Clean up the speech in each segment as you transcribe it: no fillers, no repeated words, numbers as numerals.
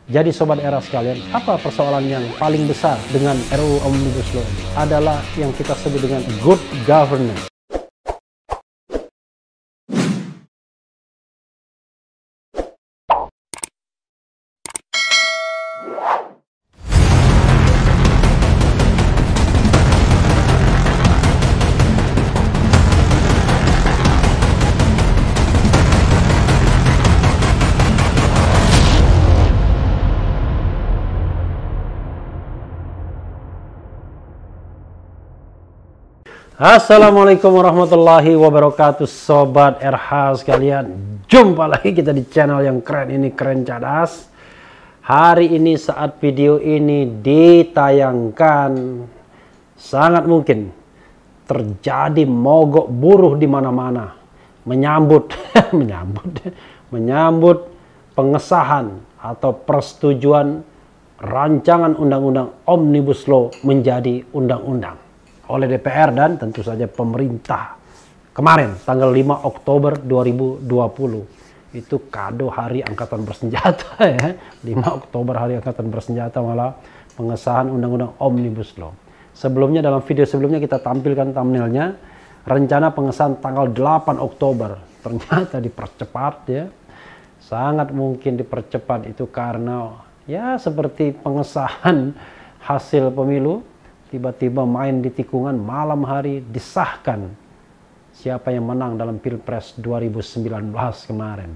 Jadi Sobat Era sekalian, apa persoalan yang paling besar dengan RUU Omnibus Law ini? Adalah yang kita sebut dengan good governance. Assalamualaikum warahmatullahi wabarakatuh, Sobat RH sekalian. Jumpa lagi kita di channel yang keren ini, Keren Cadas. Hari ini saat video ini ditayangkan, sangat mungkin terjadi mogok buruh di mana-mana menyambut menyambut pengesahan atau persetujuan rancangan undang-undang Omnibus Law menjadi undang-undang oleh DPR dan tentu saja pemerintah. Kemarin tanggal 5 Oktober 2020 itu kado Hari Angkatan Bersenjata ya. 5 Oktober Hari Angkatan Bersenjata, malah pengesahan undang-undang Omnibus Law. Sebelumnya, dalam video sebelumnya kita tampilkan thumbnailnya, rencana pengesahan tanggal 8 Oktober ternyata dipercepat ya. Sangat mungkin dipercepat itu karena ya seperti pengesahan hasil pemilu, tiba-tiba main di tikungan, malam hari disahkan siapa yang menang dalam Pilpres 2019 kemarin.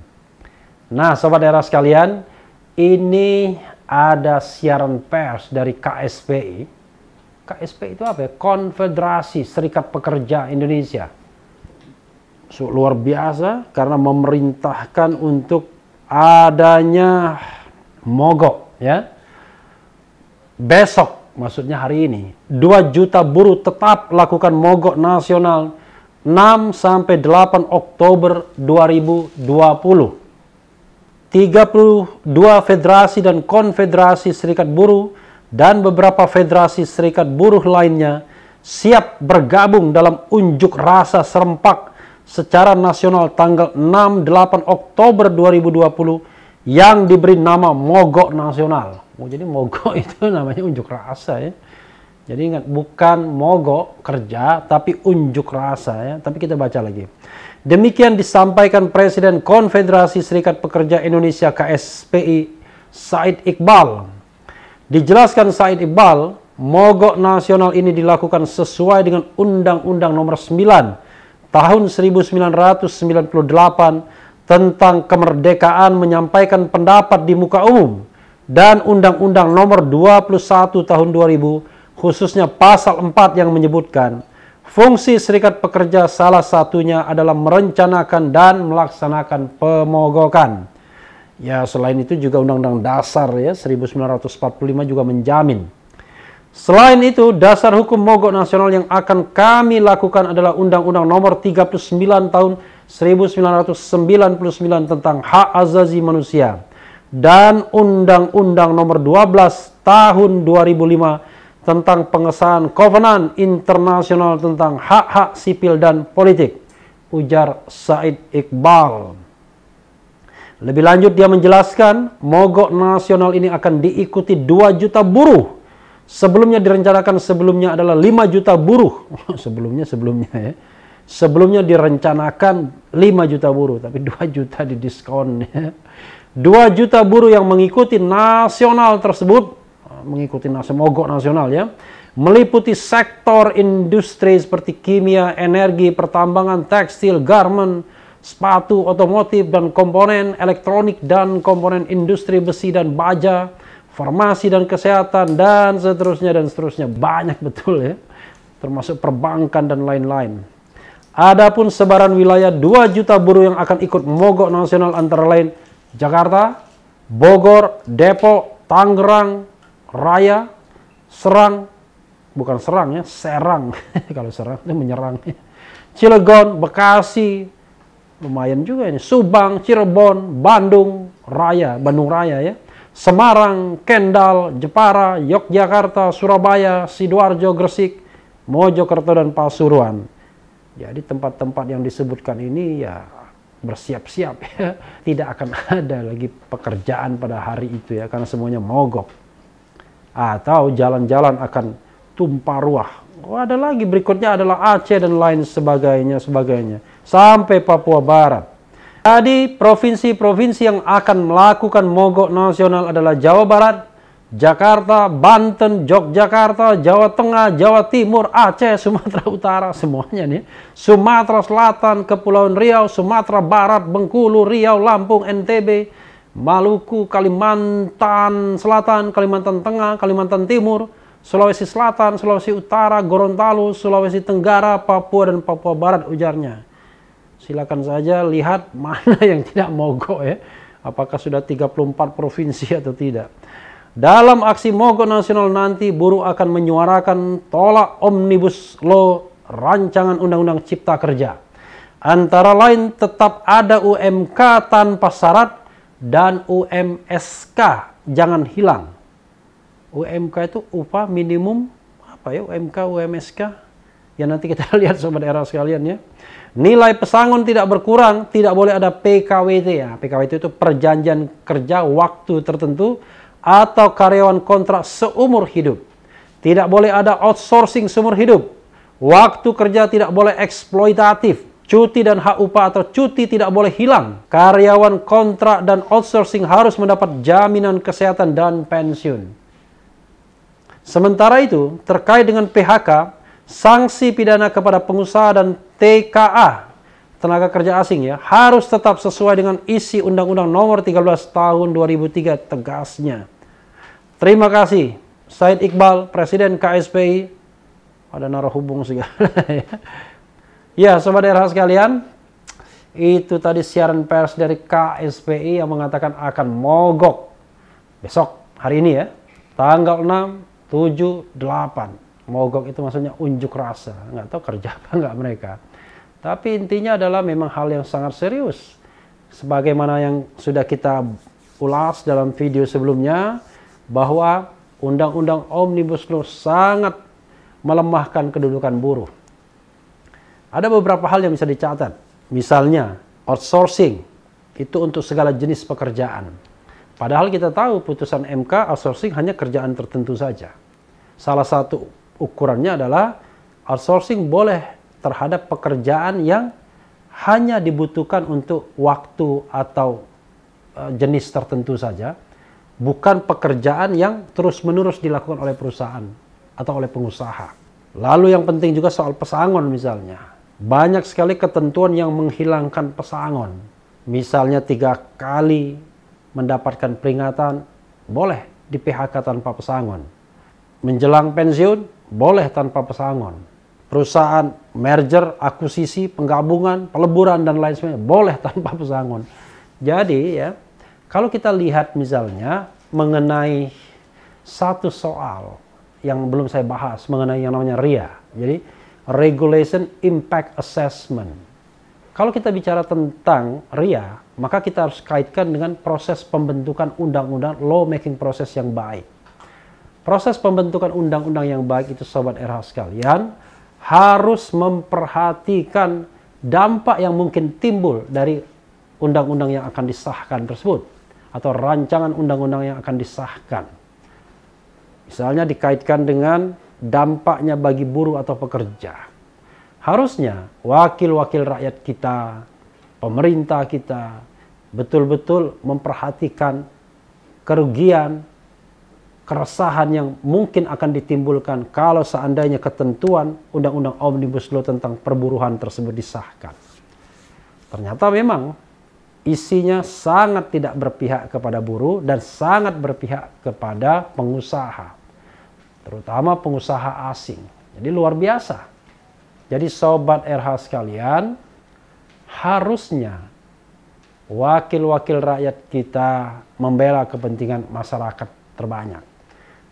Nah, Sobat Era sekalian, ini ada siaran pers dari KSPI. KSPI itu apa ya? Konfederasi Serikat Pekerja Indonesia. Luar biasa karena memerintahkan untuk adanya mogok ya. Besok, maksudnya hari ini, 2 juta buruh tetap lakukan mogok nasional 6-8 Oktober 2020. 32 federasi dan konfederasi serikat buruh dan beberapa federasi serikat buruh lainnya siap bergabung dalam unjuk rasa serempak secara nasional tanggal 6-8 Oktober 2020 yang diberi nama mogok nasional. Jadi mogok itu namanya unjuk rasa ya. Jadi ingat, bukan mogok kerja tapi unjuk rasa ya. Tapi kita baca lagi. Demikian disampaikan Presiden Konfederasi Serikat Pekerja Indonesia KSPI Said Iqbal. Dijelaskan Said Iqbal, mogok nasional ini dilakukan sesuai dengan Undang-Undang Nomor 9 Tahun 1998 tentang kemerdekaan menyampaikan pendapat di muka umum dan Undang-Undang Nomor 21 Tahun 2000, khususnya Pasal 4 yang menyebutkan fungsi serikat pekerja salah satunya adalah merencanakan dan melaksanakan pemogokan. Ya, selain itu juga Undang-Undang Dasar ya 1945 juga menjamin. Selain itu, dasar hukum mogok nasional yang akan kami lakukan adalah Undang-Undang Nomor 39 Tahun 1999 tentang hak asasi manusia dan Undang-Undang Nomor 12 Tahun 2005 tentang pengesahan Kovenan Internasional tentang hak-hak sipil dan politik, ujar Said Iqbal. Lebih lanjut dia menjelaskan, mogok nasional ini akan diikuti 2 juta buruh. Sebelumnya direncanakan adalah 5 juta buruh. Sebelumnya ya. Sebelumnya direncanakan 5 juta buruh, tapi 2 juta didiskon ya. 2 juta buruh yang mengikuti nasional tersebut, mengikuti mogok nasional ya, meliputi sektor industri seperti kimia, energi, pertambangan, tekstil, garment, sepatu, otomotif dan komponen elektronik dan komponen industri besi dan baja, farmasi dan kesehatan dan seterusnya. Banyak betul ya, termasuk perbankan dan lain-lain. Adapun sebaran wilayah 2 juta buruh yang akan ikut mogok nasional antara lain Jakarta, Bogor, Depok, Tangerang Raya, Serang, bukan Serang ya, Serang. Kalau Serang itu menyerang. Cilegon, Bekasi, lumayan juga ini, Subang, Cirebon, Bandung Raya ya. Semarang, Kendal, Jepara, Yogyakarta, Surabaya, Sidoarjo, Gresik, Mojokerto dan Pasuruan. Jadi tempat-tempat yang disebutkan ini ya bersiap-siap ya. Tidak akan ada lagi pekerjaan pada hari itu ya, karena semuanya mogok. Atau jalan-jalan akan tumpah ruah. Ada lagi berikutnya adalah Aceh dan lain sebagainya, sampai Papua Barat. Jadi provinsi-provinsi yang akan melakukan mogok nasional adalah Jawa Barat, Jakarta, Banten, Yogyakarta, Jawa Tengah, Jawa Timur, Aceh, Sumatera Utara, semuanya nih. Sumatera Selatan, Kepulauan Riau, Sumatera Barat, Bengkulu, Riau, Lampung, NTB, Maluku, Kalimantan Selatan, Kalimantan Tengah, Kalimantan Timur, Sulawesi Selatan, Sulawesi Utara, Gorontalo, Sulawesi Tenggara, Papua, dan Papua Barat, ujarnya. Silakan saja lihat mana yang tidak mogok ya. Apakah sudah 34 provinsi atau tidak. Dalam aksi mogok nasional nanti, buruh akan menyuarakan tolak Omnibus Law rancangan Undang-Undang Cipta Kerja. Antara lain tetap ada UMK tanpa syarat dan UMSK jangan hilang. UMK itu upah minimum apa ya, UMK, UMSK? Ya nanti kita lihat sobat era sekalian ya. Nilai pesangon tidak berkurang, tidak boleh ada PKWT ya. PKWT itu perjanjian kerja waktu tertentu atau karyawan kontrak seumur hidup. Tidak boleh ada outsourcing seumur hidup. Waktu kerja tidak boleh eksploitatif. Cuti dan hak upah atau cuti tidak boleh hilang. Karyawan kontrak dan outsourcing harus mendapat jaminan kesehatan dan pensiun. Sementara itu, terkait dengan PHK, sanksi pidana kepada pengusaha dan TKA, tenaga kerja asing ya, harus tetap sesuai dengan isi Undang-Undang Nomor 13 Tahun 2003 tegasnya. Terima kasih, Said Iqbal, Presiden KSPI. Ada naruh hubung segala ya. Ya, sobat era sekalian, itu tadi siaran pers dari KSPI yang mengatakan akan mogok besok, hari ini ya, tanggal 6, 7, 8. Mogok itu maksudnya unjuk rasa, nggak tahu kerja apa nggak mereka. Tapi intinya adalah memang hal yang sangat serius. Sebagaimana yang sudah kita ulas dalam video sebelumnya, bahwa Undang-Undang Omnibus Law sangat melemahkan kedudukan buruh. Ada beberapa hal yang bisa dicatat. Misalnya, outsourcing itu untuk segala jenis pekerjaan. Padahal kita tahu putusan MK outsourcing hanya kerjaan tertentu saja. Salah satu ukurannya adalah outsourcing boleh terhadap pekerjaan yang hanya dibutuhkan untuk waktu atau jenis tertentu saja, bukan pekerjaan yang terus-menerus dilakukan oleh perusahaan atau oleh pengusaha. Lalu yang penting juga soal pesangon misalnya. Banyak sekali ketentuan yang menghilangkan pesangon. Misalnya 3 kali mendapatkan peringatan, boleh di PHK tanpa pesangon. Menjelang pensiun, boleh tanpa pesangon. Perusahaan merger, akuisisi, penggabungan, peleburan, dan lain sebagainya, boleh tanpa pesangon. Jadi ya, kalau kita lihat misalnya mengenai satu soal yang belum saya bahas, mengenai yang namanya RIA. Jadi, Regulation Impact Assessment. Kalau kita bicara tentang RIA, maka kita harus kaitkan dengan proses pembentukan undang-undang, law making process yang baik. Proses pembentukan undang-undang yang baik itu, sobat RH sekalian, harus memperhatikan dampak yang mungkin timbul dari undang-undang yang akan disahkan tersebut, atau rancangan undang-undang yang akan disahkan. Misalnya dikaitkan dengan dampaknya bagi buruh atau pekerja. Harusnya wakil-wakil rakyat kita, pemerintah kita, betul-betul memperhatikan kerugian, keresahan yang mungkin akan ditimbulkan kalau seandainya ketentuan Undang-Undang Omnibus Law tentang perburuhan tersebut disahkan. Ternyata memang isinya sangat tidak berpihak kepada buruh dan sangat berpihak kepada pengusaha, terutama pengusaha asing. Jadi luar biasa. Jadi sobat RH sekalian, harusnya wakil-wakil rakyat kita membela kepentingan masyarakat terbanyak.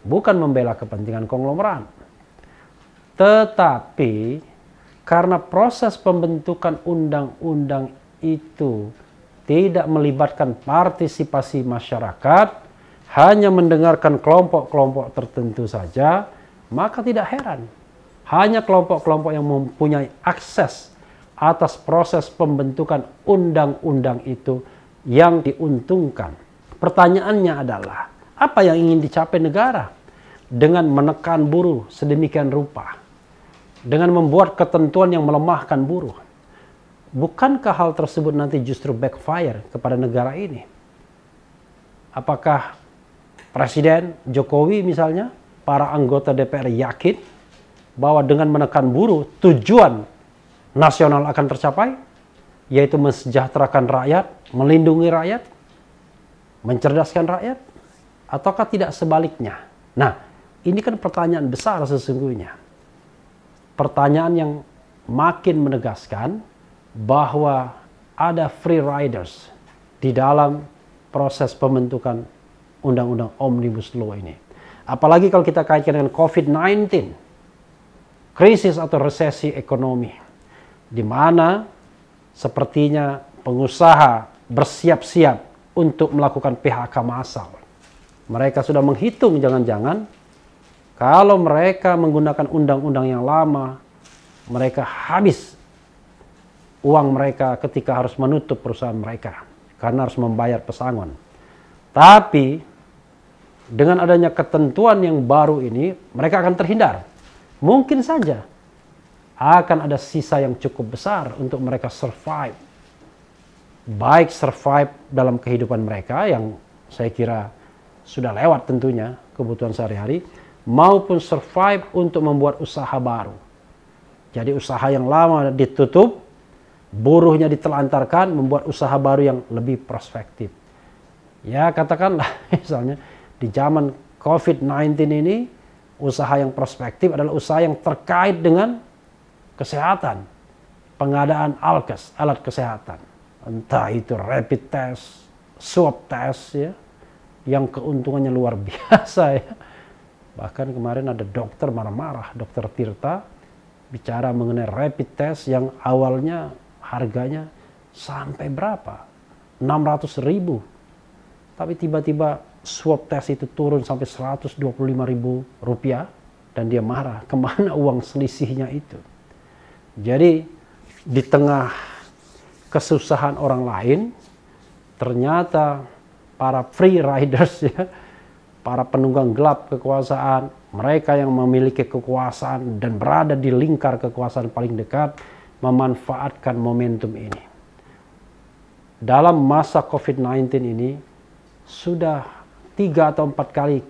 Bukan membela kepentingan konglomerat. Tetapi karena proses pembentukan undang-undang itu tidak melibatkan partisipasi masyarakat, hanya mendengarkan kelompok-kelompok tertentu saja, maka tidak heran. Hanya kelompok-kelompok yang mempunyai akses atas proses pembentukan undang-undang itu yang diuntungkan. Pertanyaannya adalah, apa yang ingin dicapai negara dengan menekan buruh sedemikian rupa, dengan membuat ketentuan yang melemahkan buruh? Bukankah hal tersebut nanti justru backfire kepada negara ini? Apakah Presiden Jokowi misalnya, para anggota DPR yakin bahwa dengan menekan buruh tujuan nasional akan tercapai, yaitu mensejahterakan rakyat, melindungi rakyat, mencerdaskan rakyat, ataukah tidak sebaliknya? Nah, ini kan pertanyaan besar sesungguhnya. Pertanyaan yang makin menegaskan bahwa ada free riders di dalam proses pembentukan undang-undang Omnibus Law ini. Apalagi kalau kita kaitkan dengan COVID-19, krisis atau resesi ekonomi, di mana sepertinya pengusaha bersiap-siap untuk melakukan PHK massal. Mereka sudah menghitung jangan-jangan kalau mereka menggunakan undang-undang yang lama, mereka habis uang mereka ketika harus menutup perusahaan mereka karena harus membayar pesangon. Tapi dengan adanya ketentuan yang baru ini, mereka akan terhindar. Mungkin saja akan ada sisa yang cukup besar untuk mereka survive. Baik survive dalam kehidupan mereka yang saya kira sudah lewat tentunya kebutuhan sehari-hari, maupun survive untuk membuat usaha baru. Jadi usaha yang lama ditutup, buruhnya ditelantarkan, membuat usaha baru yang lebih prospektif. Ya katakanlah misalnya di zaman COVID-19 ini, usaha yang prospektif adalah usaha yang terkait dengan kesehatan. Pengadaan alkes, alat kesehatan. Entah itu rapid test, swab test, ya, yang keuntungannya luar biasa. Ya. Bahkan kemarin ada dokter marah-marah, Dokter Tirta, bicara mengenai rapid test yang awalnya harganya sampai berapa? 600.000. Tapi tiba-tiba swab test itu turun sampai 125.000 rupiah dan dia marah, kemana uang selisihnya itu? Jadi di tengah kesusahan orang lain, ternyata para free riders, ya, para penunggang gelap kekuasaan, mereka yang memiliki kekuasaan dan berada di lingkar kekuasaan paling dekat, memanfaatkan momentum ini. Dalam masa COVID-19 ini, sudah 3 atau 4 kali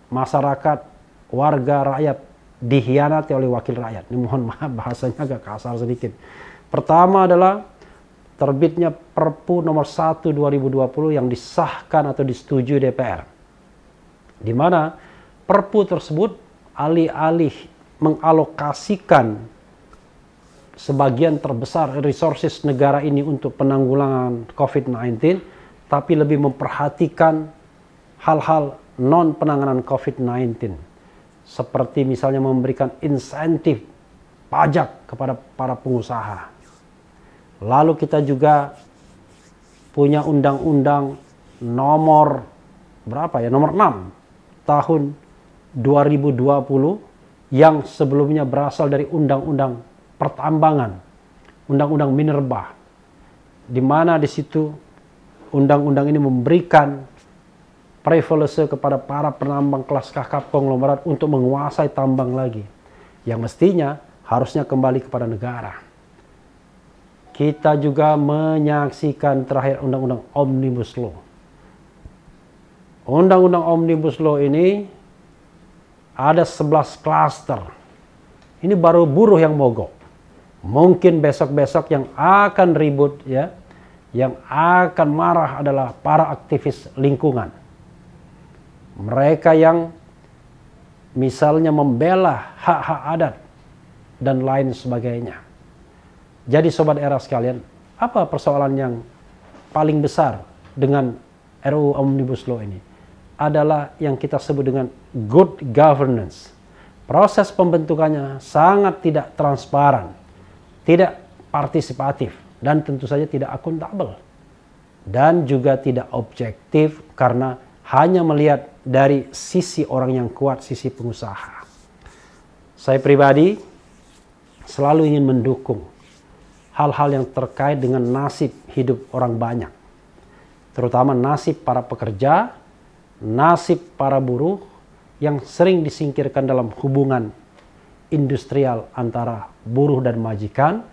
masyarakat, warga rakyat dikhianati oleh wakil rakyat. Ini mohon maaf bahasanya agak kasar sedikit. Pertama adalah terbitnya Perpu nomor 1 2020 yang disahkan atau disetujui DPR. Di mana Perpu tersebut alih-alih mengalokasikan sebagian terbesar resources negara ini untuk penanggulangan COVID-19, tapi lebih memperhatikan hal-hal non-penanganan COVID-19. Seperti misalnya memberikan insentif pajak kepada para pengusaha. Lalu kita juga punya undang-undang nomor berapa ya? Nomor 6 tahun 2020 yang sebelumnya berasal dari undang-undang pertambangan, undang-undang minerba, di mana di situ undang-undang ini memberikan privilege kepada para penambang kelas kakap konglomerat untuk menguasai tambang lagi, yang mestinya harusnya kembali kepada negara. Kita juga menyaksikan terakhir undang-undang Omnibus Law. Undang-undang Omnibus Law ini ada 11 klaster. Ini baru buruh yang mogok. Mungkin besok-besok yang akan ribut, ya, yang akan marah adalah para aktivis lingkungan. Mereka yang misalnya membela hak-hak adat dan lain sebagainya. Jadi Sobat Era sekalian, apa persoalan yang paling besar dengan RUU Omnibus Law ini? Adalah yang kita sebut dengan good governance. Proses pembentukannya sangat tidak transparan, tidak partisipatif, dan tentu saja tidak akuntabel. Dan juga tidak objektif karena hanya melihat dari sisi orang yang kuat, sisi pengusaha. Saya pribadi selalu ingin mendukung hal-hal yang terkait dengan nasib hidup orang banyak, terutama nasib para pekerja, nasib para buruh yang sering disingkirkan dalam hubungan industrial antara buruh dan majikan,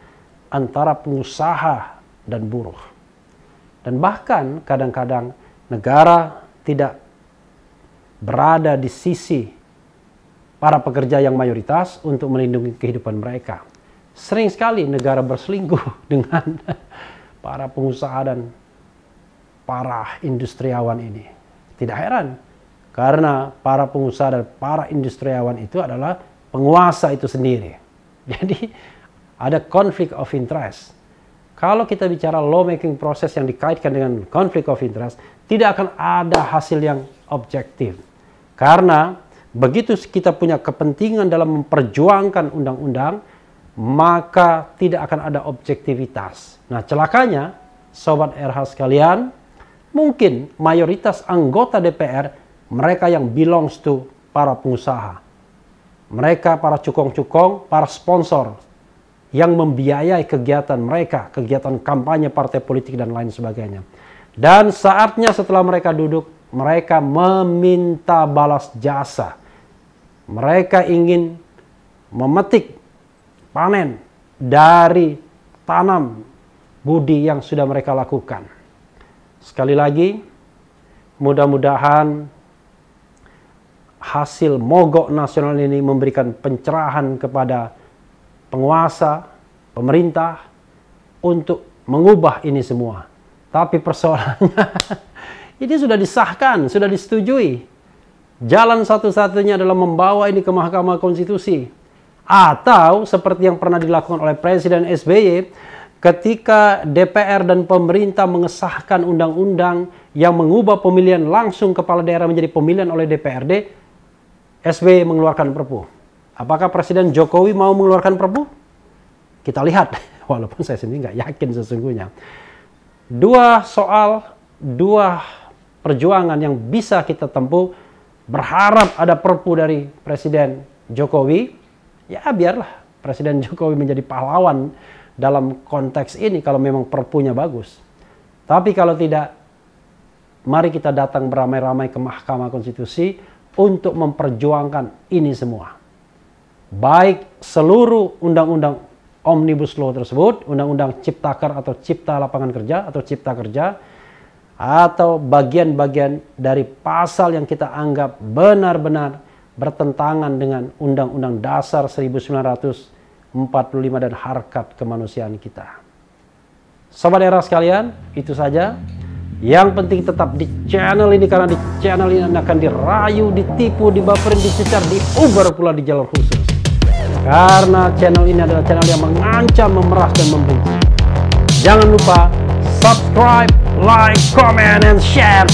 antara pengusaha dan buruh. Dan bahkan kadang-kadang negara tidak berada di sisi para pekerja yang mayoritas untuk melindungi kehidupan mereka. Sering sekali negara berselingkuh dengan para pengusaha dan para industriawan ini. Tidak heran, karena para pengusaha dan para industriawan itu adalah penguasa itu sendiri. Jadi ada conflict of interest. Kalau kita bicara lawmaking proses yang dikaitkan dengan conflict of interest, tidak akan ada hasil yang objektif. Karena begitu kita punya kepentingan dalam memperjuangkan undang-undang, maka tidak akan ada objektivitas. Nah, celakanya, Sobat RH sekalian, mungkin mayoritas anggota DPR, mereka yang belongs to para pengusaha. Mereka para cukong-cukong, para sponsor yang membiayai kegiatan mereka, kegiatan kampanye partai politik dan lain sebagainya. Dan saatnya setelah mereka duduk, mereka meminta balas jasa. Mereka ingin memetik panen dari tanam budi yang sudah mereka lakukan. Sekali lagi, mudah-mudahan hasil mogok nasional ini memberikan pencerahan kepada penguasa, pemerintah untuk mengubah ini semua. Tapi persoalannya, ini sudah disahkan, sudah disetujui. Jalan satu-satunya adalah membawa ini ke Mahkamah Konstitusi. Atau seperti yang pernah dilakukan oleh Presiden SBY, ketika DPR dan pemerintah mengesahkan undang-undang yang mengubah pemilihan langsung kepala daerah menjadi pemilihan oleh DPRD, SBY mengeluarkan Perpu. Apakah Presiden Jokowi mau mengeluarkan Perpu? Kita lihat, walaupun saya sendiri nggak yakin sesungguhnya. Dua perjuangan yang bisa kita tempuh, berharap ada Perpu dari Presiden Jokowi, ya biarlah Presiden Jokowi menjadi pahlawan dalam konteks ini kalau memang Perpunya bagus. Tapi kalau tidak, mari kita datang beramai-ramai ke Mahkamah Konstitusi untuk memperjuangkan ini semua. Baik seluruh undang-undang Omnibus Law tersebut, undang-undang Ciptaker atau Cipta Lapangan Kerja atau Cipta Kerja, atau bagian-bagian dari pasal yang kita anggap benar-benar bertentangan dengan Undang-Undang Dasar 1945 dan harkat kemanusiaan kita. Sobat era sekalian, itu saja. Yang penting tetap di channel ini, karena di channel ini Anda akan dirayu, ditipu, dibaperin, dicecar, diuber pula di jalur khusus. Karena channel ini adalah channel yang mengancam, memeras, dan membenci. Jangan lupa subscribe, like, comment, and share.